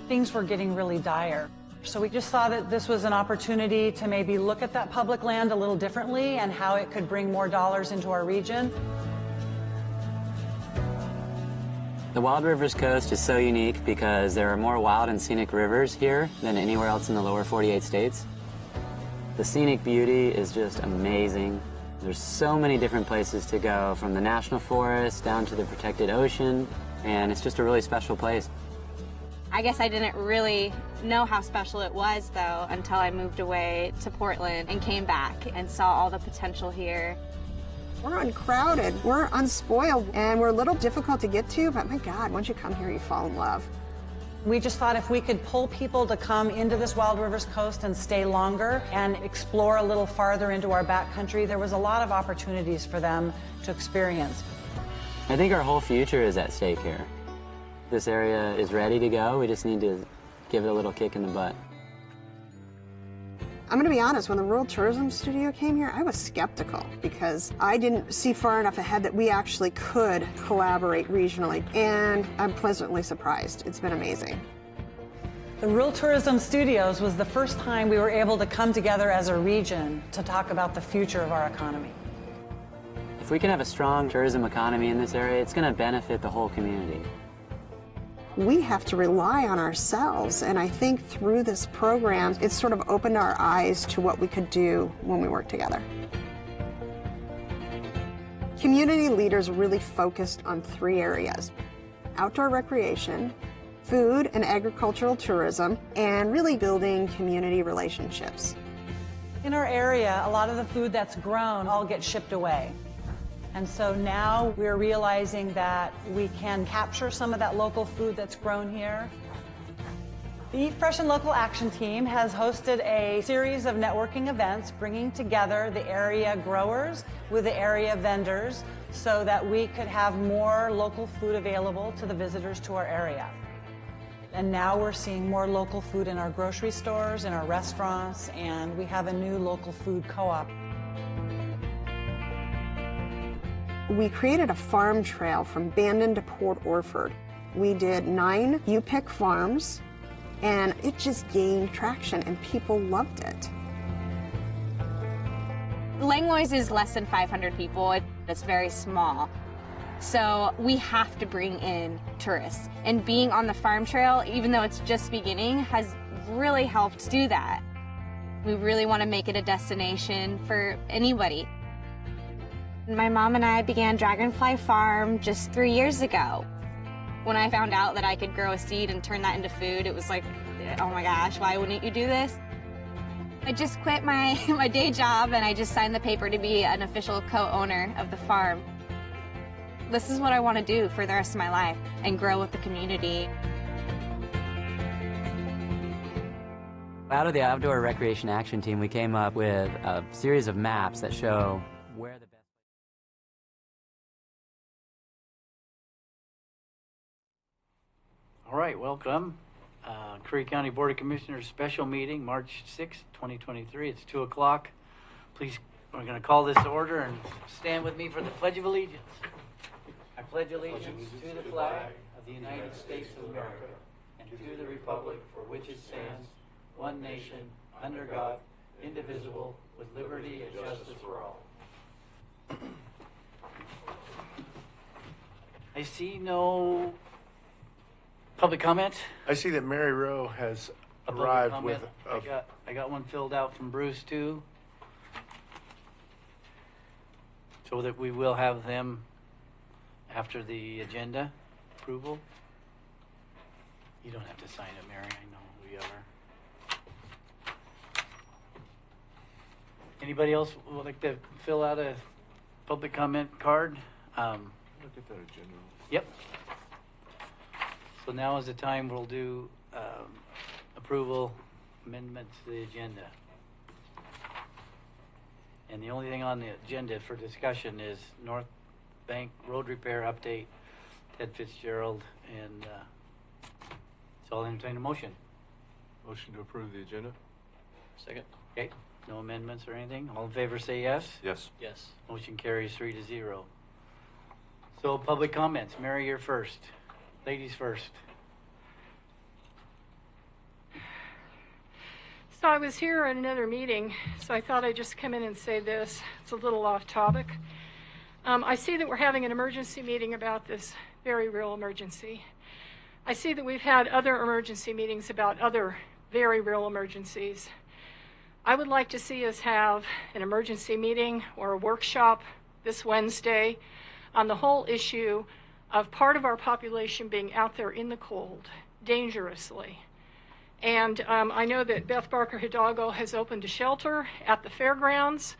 Things were getting really dire. So we just saw that this was an opportunity to maybe look at that public land a little differently and how it could bring more dollars into our region. The Wild Rivers Coast is so unique because there are more wild and scenic rivers here than anywhere else in the lower 48 states. The scenic beauty is just amazing. There's so many different places to go, from the national forest down to the protected ocean, and it's just a really special place. I guess I didn't really know how special it was, though, until I moved away to Portland and came back and saw all the potential here. We're uncrowded, we're unspoiled, and we're a little difficult to get to, but my God, once you come here, you fall in love. We just thought if we could pull people to come into this Wild Rivers Coast and stay longer and explore a little farther into our backcountry, there was a lot of opportunities for them to experience. I think our whole future is at stake here. This area is ready to go. We just need to give it a little kick in the butt. I'm gonna be honest, when the Rural Tourism Studio came here, I was skeptical because I didn't see far enough ahead that we actually could collaborate regionally, and I'm pleasantly surprised. It's been amazing. The Rural Tourism Studios was the first time we were able to come together as a region to talk about the future of our economy. If we can have a strong tourism economy in this area, it's going to benefit the whole community. We have to rely on ourselves, and I think through this program, it's sort of opened our eyes to what we could do when we work together. Community leaders really focused on 3 areas: outdoor recreation, food and agricultural tourism, and really building community relationships. In our area, a lot of the food that's grown all gets shipped away. And so now we're realizing that we can capture some of that local food that's grown here. The Eat Fresh and Local Action Team has hosted a series of networking events bringing together the area growers with the area vendors so that we could have more local food available to the visitors to our area. And now we're seeing more local food in our grocery stores, in our restaurants, and we have a new local food co-op. We created a farm trail from Bandon to Port Orford. We did 9 U-Pick farms, and it just gained traction, and people loved it. Langlois is less than 500 people. It's very small. So we have to bring in tourists. And being on the farm trail, even though it's just beginning, has really helped do that. We really want to make it a destination for anybody. My mom and I began Dragonfly Farm just 3 years ago. When I found out that I could grow a seed and turn that into food, it was like, oh my gosh, why wouldn't you do this? I just quit my day job and I just signed the paper to be an official co-owner of the farm. This is what I want to do for the rest of my life and grow with the community. Out of the Outdoor Recreation Action Team, we came up with a series of maps that show where the best... All right, welcome. Curry County Board of Commissioners special meeting, March 6, 2023. It's 2 o'clock. Please, we're going to call this to order and stand with me for the Pledge of Allegiance. I pledge allegiance to the flag of the United States of America and to the republic for which it stands, one nation, under God, indivisible, with liberty and justice for all. I see no public comment. I see that Mary Rowe has A public arrived comment. with I got one filled out from Bruce too. So that we will have them after the agenda approval. You don't have to sign it, Mary. I know who you are. Anybody else would like to fill out a public comment card? Look at that agenda. Yep. So now is the time we'll do approval amendment to the agenda. And the only thing on the agenda for discussion is North Bank Road Repair Update, Ted Fitzgerald, and so I'll entertain a motion. Motion to approve the agenda? Second. Okay, no amendments or anything? All in favor say yes? Yes. Yes. Motion carries 3-0. So public comments. Mary, you're first. Ladies first. So I was here at another meeting, so I thought I'd just come in and say this. It's a little off topic. I see that we're having an emergency meeting about this very real emergency. I see that we've had other emergency meetings about other very real emergencies. I would like to see us have an emergency meeting or a workshop this Wednesday on the whole issue of part of our population being out there in the cold, dangerously. And I know that Beth Barker Hidalgo has opened a shelter at the fairgrounds,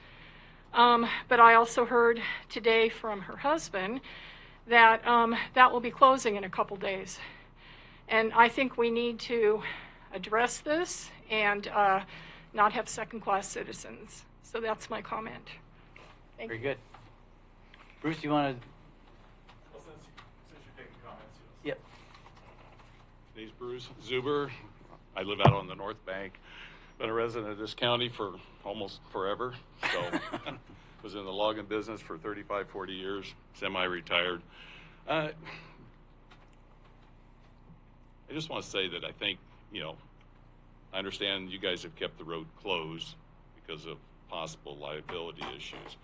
but I also heard today from her husband that that will be closing in a couple days. And I think we need to address this and not have second-class citizens. So that's my comment. Thank Very you. good. Bruce, you want to? Well, since you're taking comments, Yep. Name's Bruce Zuber. I live out on the North Bank. Been a resident of this county for almost forever. So was in the logging business for 35, 40 years, semi-retired. I just want to say that I think, I understand you guys have kept the road closed because of possible liability issues.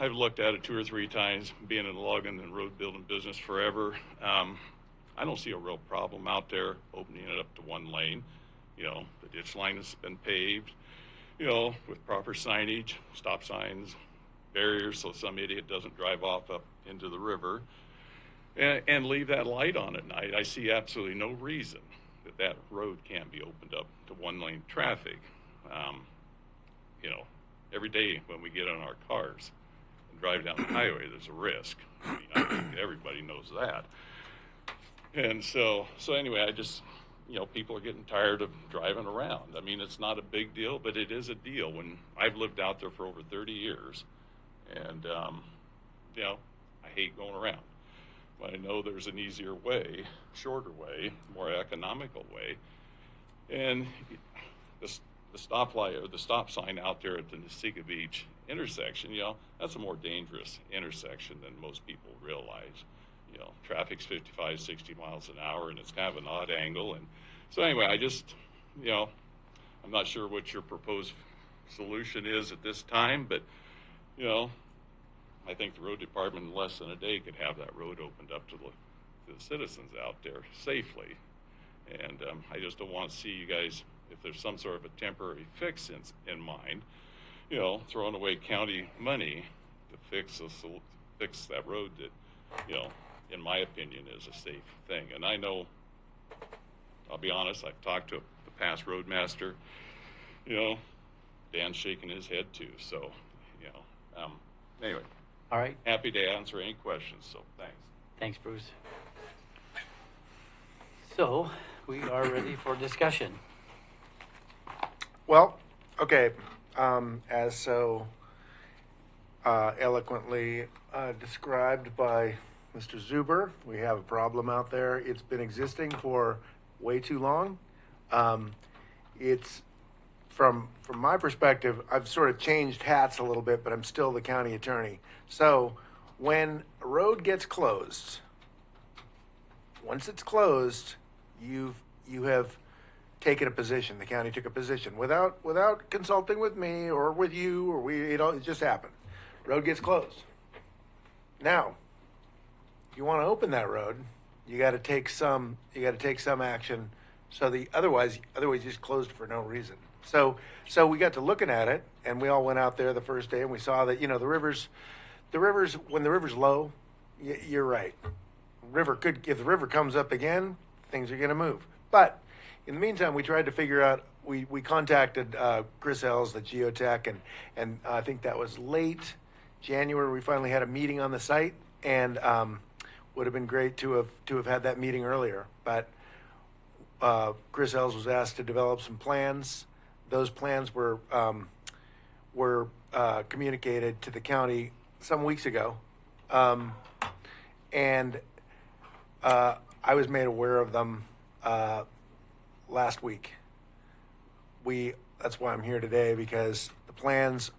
I've looked at it 2 or 3 times, being in the logging and road building business forever. I don't see a real problem out there opening it up to 1 lane. The ditch line has been paved, with proper signage, stop signs, barriers, so some idiot doesn't drive off up into the river and leave that light on at night. I see absolutely no reason that road can't be opened up to 1 lane traffic. Every day when we get on our cars and drive down the highway, there's a risk. I think everybody knows that. And so anyway, I just, people are getting tired of driving around. I mean, it's not a big deal, but it is a deal when I've lived out there for over 30 years. And, I hate going around. But I know there's an easier way, shorter way, more economical way. And the stoplight or the stop sign out there at the Nasika Beach intersection, that's a more dangerous intersection than most people realize. Traffic's 55, 60 miles an hour, and it's kind of an odd angle. And so anyway, I just, I'm not sure what your proposed solution is at this time, but, I think the road department in less than a day could have that road opened up to the citizens out there safely. And I just don't want to see you guys, if there's some sort of a temporary fix in mind, throwing away county money to fix that road that, in my opinion, is a safe thing. And I know, I'll be honest, I've talked to the past roadmaster, Dan's shaking his head too. So, anyway. All right. Happy to answer any questions, so thanks. Thanks, Bruce. So we are ready for discussion. Well, okay, as so eloquently described by Mr. Zuber, we have a problem out there. It's been existing for way too long. It's from my perspective, I've sort of changed hats a little bit, but I'm still the county attorney. So when a road gets closed, once it's closed, you have taken a position. The county took a position without consulting with me or with you or it just happened. Road gets closed. Now, if you want to open that road, you got to take some action. So otherwise you just closed for no reason. So we got to looking at it, and we all went out there the first day, and we saw that the rivers when the river's low, you're right. If the river comes up again, things are going to move. But in the meantime, we tried to figure out. We contacted Chris Ells, the geotech, and I think that was late January. We finally had a meeting on the site, and would have been great to have had that meeting earlier. But Chris Ells was asked to develop some plans. Those plans were communicated to the county some weeks ago, and I was made aware of them last week. That's why I'm here today, because the plans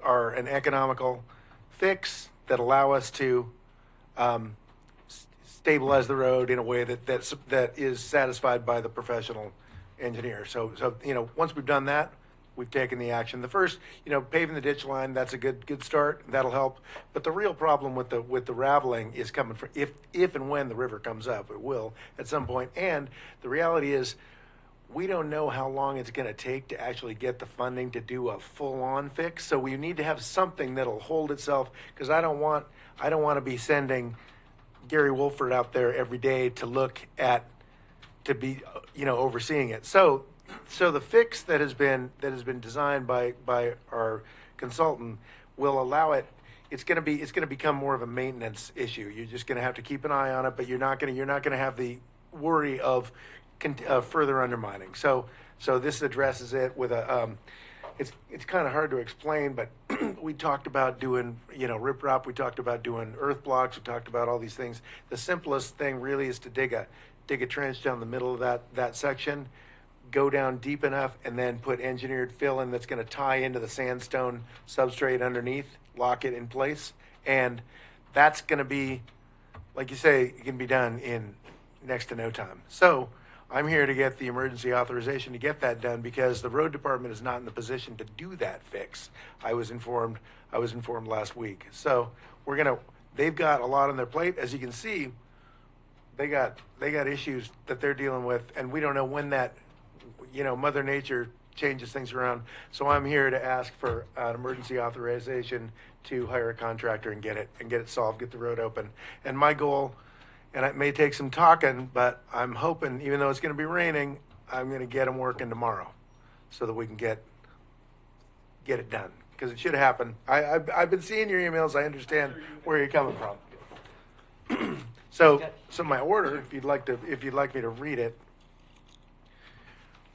are an economical fix that allow us to stabilize the road in a way that is satisfied by the professional engineer. So once we've done that, we've taken the action. The first, paving the ditch line, that's a good start. That'll help. But the real problem with the raveling is coming from if and when the river comes up. It will at some point. And the reality is, we don't know how long it's going to take to actually get the funding to do a full-on fix. So we need to have something that'll hold itself, because I don't want to be sending Gary Wolford out there every day to be overseeing it. So the fix that has been designed by our consultant will allow it. It's going to become more of a maintenance issue. You're just going to have to keep an eye on it, but you're not going to have the worry of further undermining. So this addresses it with a. It's kind of hard to explain, but we talked about doing riprap. We talked about doing earth blocks. We talked about all these things. The simplest thing really is to dig a trench down the middle of that section, go down deep enough, and then put engineered fill in that's going to tie into the sandstone substrate underneath, lock it in place, and that's going to be, like you say, it can be done in next to no time. So I'm here to get the emergency authorization to get that done, because the road department is not in the position to do that fix. I was informed last week. So they've got a lot on their plate. As you can see, they got issues that they're dealing with, and we don't know when that, Mother Nature changes things around. So I'm here to ask for an emergency authorization to hire a contractor and get it solved, get the road open. And my goal, and it may take some talking, but I'm hoping, even though it's going to be raining, I'm going to get them working tomorrow so that we can get it done, because it should happen. I've been seeing your emails. I understand where you're coming from. So my order, if you'd like me to read it.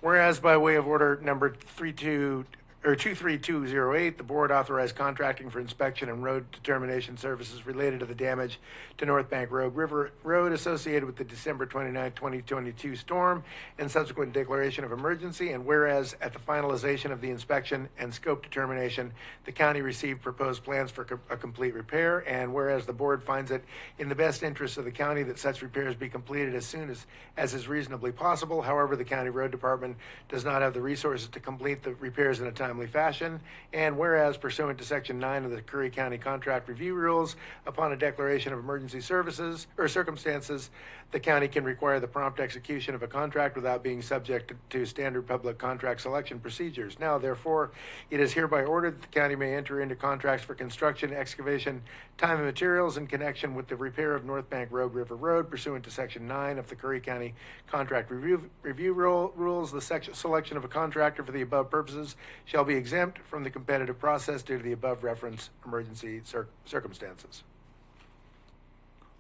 Whereas by way of order number 23208, the board authorized contracting for inspection and road determination services related to the damage to North Bank River Road associated with the December 29, 2022 storm and subsequent declaration of emergency. And whereas at the finalization of the inspection and scope determination, the county received proposed plans for a complete repair. And whereas the board finds it in the best interest of the county that such repairs be completed as soon as is reasonably possible. However, the county road department does not have the resources to complete the repairs in a timely fashion. And whereas pursuant to Section 9 of the Curry County Contract Review Rules, upon a declaration of emergency services or circumstances, the county can require the prompt execution of a contract without being subject to standard public contract selection procedures. Now, therefore, it is hereby ordered that the county may enter into contracts for construction, excavation, time and materials in connection with the repair of North Bank River Road pursuant to Section 9 of the Curry County Contract Review Rules. The selection of a contractor for the above purposes shall be exempt from the competitive process due to the above referenced emergency circumstances.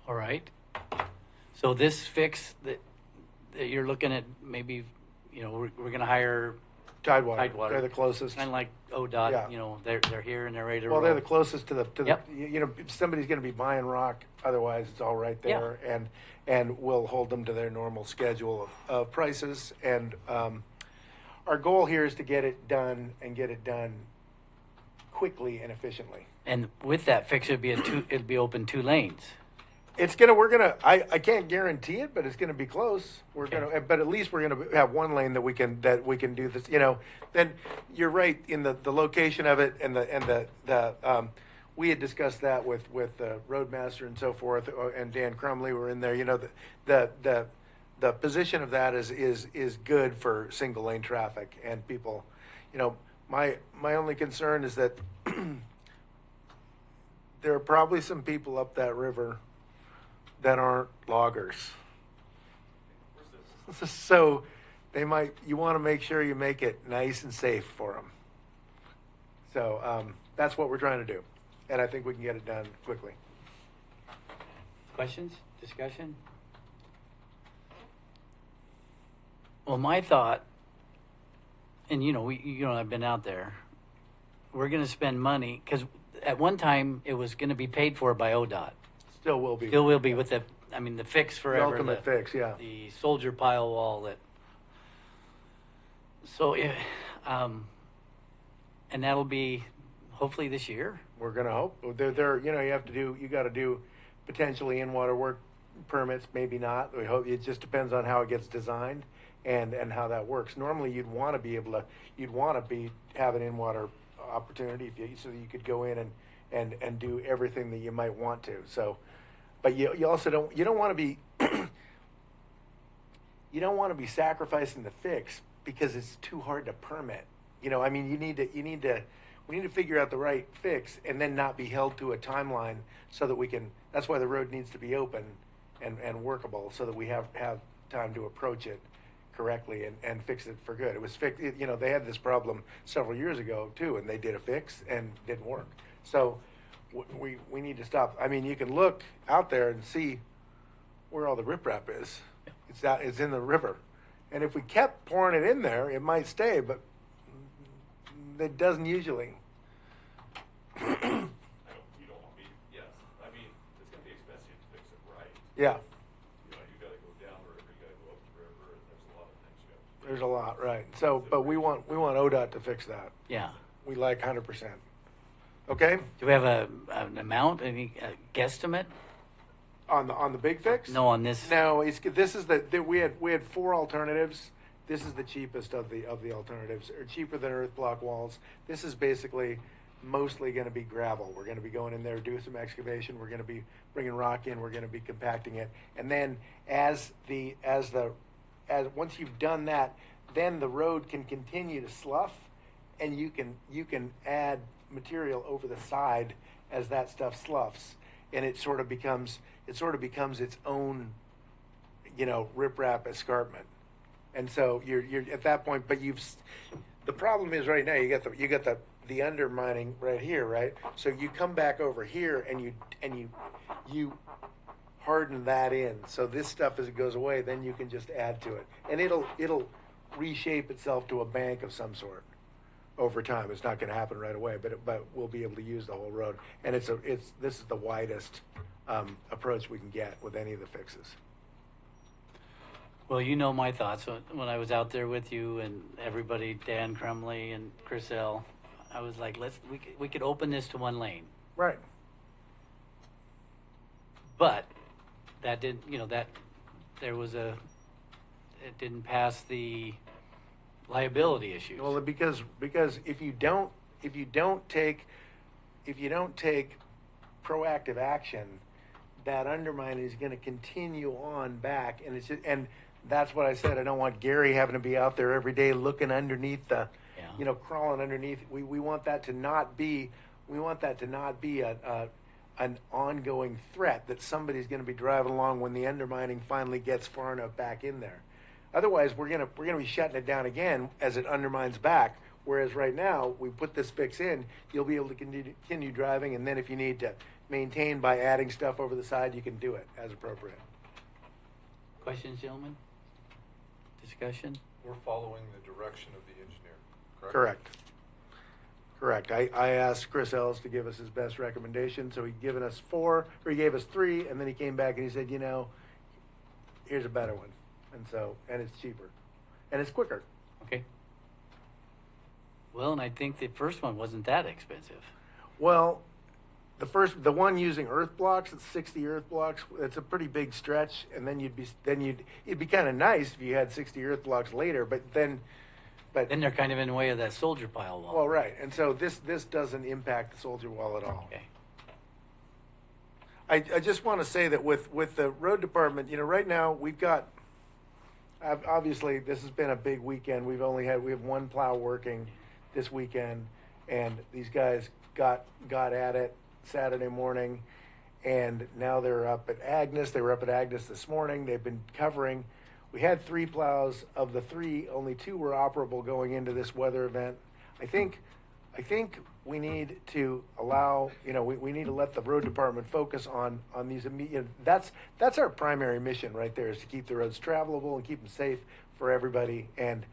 All right. So this fix that you're looking at, maybe, we're going to hire Tidewater. Tidewater. They're the closest. kind of like ODOT. Yeah. They're here and they're ready to Well, roll. they're the closest to the Yep. somebody's going to be buying rock. Otherwise, it's all right there, and we'll hold them to their normal schedule of prices. And our goal here is to get it done quickly and efficiently. And with that fix, it'd be open 2 lanes. I can't guarantee it, but it's gonna be close. But at least we're gonna have 1 lane that we can do this. Then you're right in the location of it and the we had discussed that with Roadmaster and so forth, and Dan Crumley were in there. The position of that is good for single lane traffic and people. My only concern is that there are probably some people up that river that aren't loggers. So you want to make sure you make it nice and safe for them. So that's what we're trying to do. And I think we can get it done quickly. Questions? Discussion? Well, my thought, and I've been out there, we're going to spend money, because at one time it was going to be paid for by ODOT. Still will be. Still will be with the fix forever. The ultimate fix, yeah. The soldier pile wall that. So, and that'll be hopefully this year. We're gonna hope. You got to do potentially in-water work permits, maybe not. We hope it just depends on how it gets designed and how that works. Normally, you'd want to have an in-water opportunity so that you could go in and do everything that you might want to. So, but you also don't want to be you don't want to be sacrificing the fix because it's too hard to permit. I mean, we need to figure out the right fix and then not be held to a timeline so that we can. That's why the road needs to be open and workable so that we have time to approach it correctly and fix it for good. It was fixed. They had this problem several years ago too, and they did a fix and it didn't work. So we need to stop. I mean, you can look out there and see where all the riprap is. It's in the river, and if we kept pouring it in there, it might stay, but it doesn't usually. You don't want me. Yes, I mean it's going to be expensive to fix it right. Yeah. You got to go down the river, you got to go up the river, and there's a lot of things you have to do. There's a lot, right? So, but we want ODOT to fix that. Yeah. We like 100%. Okay. Do we have an amount, any guesstimate? On the big fix? No, on this. No, this is we had 4 alternatives. This is the cheapest of the alternatives, or cheaper than earth block walls. This is basically mostly going to be gravel. We're going to be going in there, do some excavation. We're going to be bringing rock in. We're going to be compacting it, and then as once you've done that, then the road can continue to slough, and you can add material over the side as that stuff sloughs, and it sort of becomes its own, riprap escarpment. And so you're at that point, but the problem is right now you got the undermining right here, right? So you come back over here and you harden that in. So this stuff, as it goes away, then you can just add to it, and it'll reshape itself to a bank of some sort over time. It's not going to happen right away, but we'll be able to use the whole road, and this is the widest approach we can get with any of the fixes. Well, my thoughts when I was out there with you and everybody, Dan Crumley and Chris L. I was like, we could open this to 1 lane, Right. but that didn't, it didn't pass the liability issues. Well, because if you don't take proactive action, that undermining is going to continue on back, and that's what I said. I don't want Gary having to be out there every day looking underneath crawling underneath. We want that to not be. We want that to not be an ongoing threat that somebody's going to be driving along when the undermining finally gets far enough back in there. Otherwise, we're gonna be shutting it down again as it undermines back. Whereas right now, we put this fix in, you'll be able to continue driving, and then if you need to maintain by adding stuff over the side, you can do it as appropriate. Questions, gentlemen? Discussion? We're following the direction of the engineer, Correct. I asked Chris Ellis to give us his best recommendation, so he gave us 4, or he gave us 3, and then he came back and he said, here's a better one. And it's cheaper, and it's quicker. Okay. Well, and I think the first one wasn't that expensive. Well, the one using earth blocks, it's 60 earth blocks. It's a pretty big stretch, and then it'd be kind of nice if you had 60 earth blocks later, but then they're kind of in the way of that soldier pile wall. Well, right, and so this doesn't impact the soldier wall at all. Okay. I just want to say that with the road department, right now we've got. Obviously, this has been a big weekend. We have 1 plow working this weekend, and these guys got at it Saturday morning, and now they're up at Agnes. They were up at Agnes this morning. They've been covering. We had 3 plows. Of the 3, only 2 were operable going into this weather event. I think we need to allow, we need to let the road department focus on these immediate. That's our primary mission right there, is to keep the roads travelable and keep them safe for everybody. And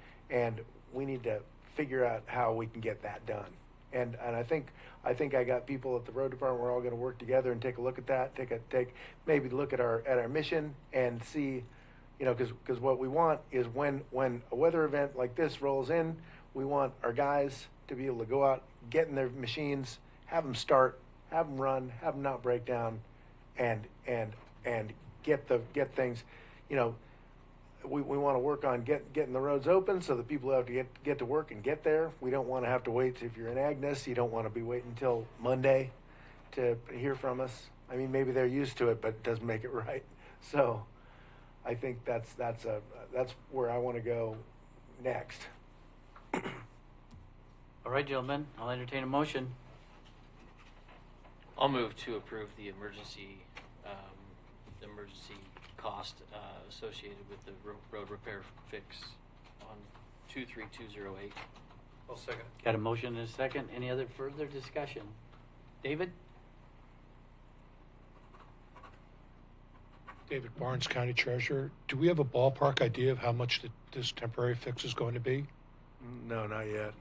we need to figure out how we can get that done. And I think I got people at the road department. We're all going to work together and take a look at that. Maybe look at our mission and see, because what we want is when a weather event like this rolls in, we want our guys to be able to go out, get in their machines, have them start, have them run, have them not break down, and get things, you know, we want to work on getting the roads open so that people have to get to work and get there. We don't want to have to wait. If you're in Agnes, you don't want to be waiting until Monday to hear from us. I mean, maybe they're used to it, but it doesn't make it right. So I think that's where I want to go next. All right, gentlemen, I'll entertain a motion. I'll move to approve the emergency cost associated with the road repair fix on 23208. I'll second. Got a motion and a second. Any other further discussion? David? David Barnes, County Treasurer. Do we have a ballpark idea of how much this temporary fix is going to be? No, not yet.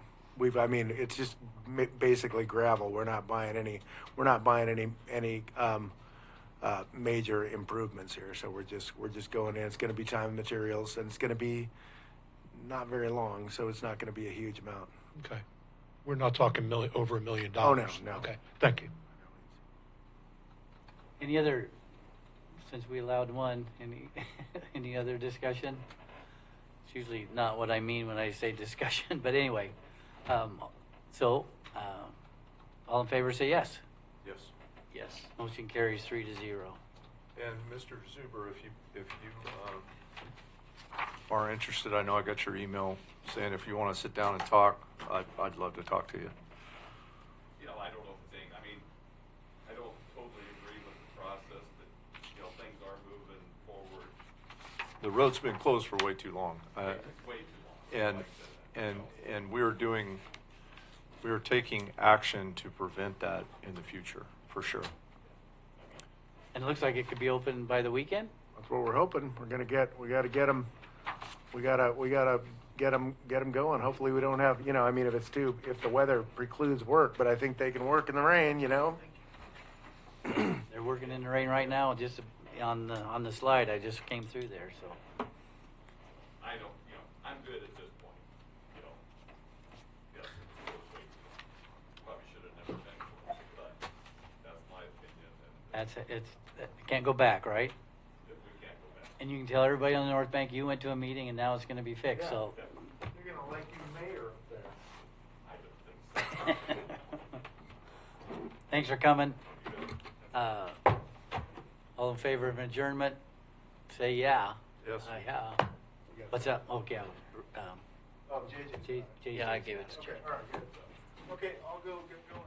I mean, it's just basically gravel. We're not buying any major improvements here. So we're just going in. It's going to be time and materials, and it's going to be not very long. So it's not going to be a huge amount. Okay. We're not talking over $1 million. Oh, no. Okay. Thank you. Any other, since we allowed one, any other discussion? It's usually not what I mean when I say discussion, but anyway. All in favor say yes. Yes. Yes. Motion carries 3-0. And Mr. Zuber, if you are interested, I know I got your email saying if you want to sit down and talk, I'd love to talk to you. You know, I don't know if I mean, I don't totally agree with the process that, you know, things are moving forward. The road's been closed for way too long. Way too long. And we're taking action to prevent that in the future, for sure. And it looks like it could be open by the weekend? That's what we're hoping. We got to get them. We gotta get them going. Hopefully we don't have, you know, I mean, if the weather precludes work, but I think they can work in the rain, you know. They're working in the rain right now, just on the slide. I just came through there, so. I don't, you know, I'm good at this point, you know. Yes, probably should have never been closed, but that's my opinion. It can't go back, right? We can't go back. And you can tell everybody on the North Bank you went to a meeting and now it's going to be fixed. So You're gonna like your mayor up there. I don't think so. thanks for coming. All in favor of adjournment, say yeah. Yes. Yeah. What's up? Okay. Oh, JJ. JJ. Yeah, I gave it to Okay, Trent. all right, good. Okay, I'll go get going.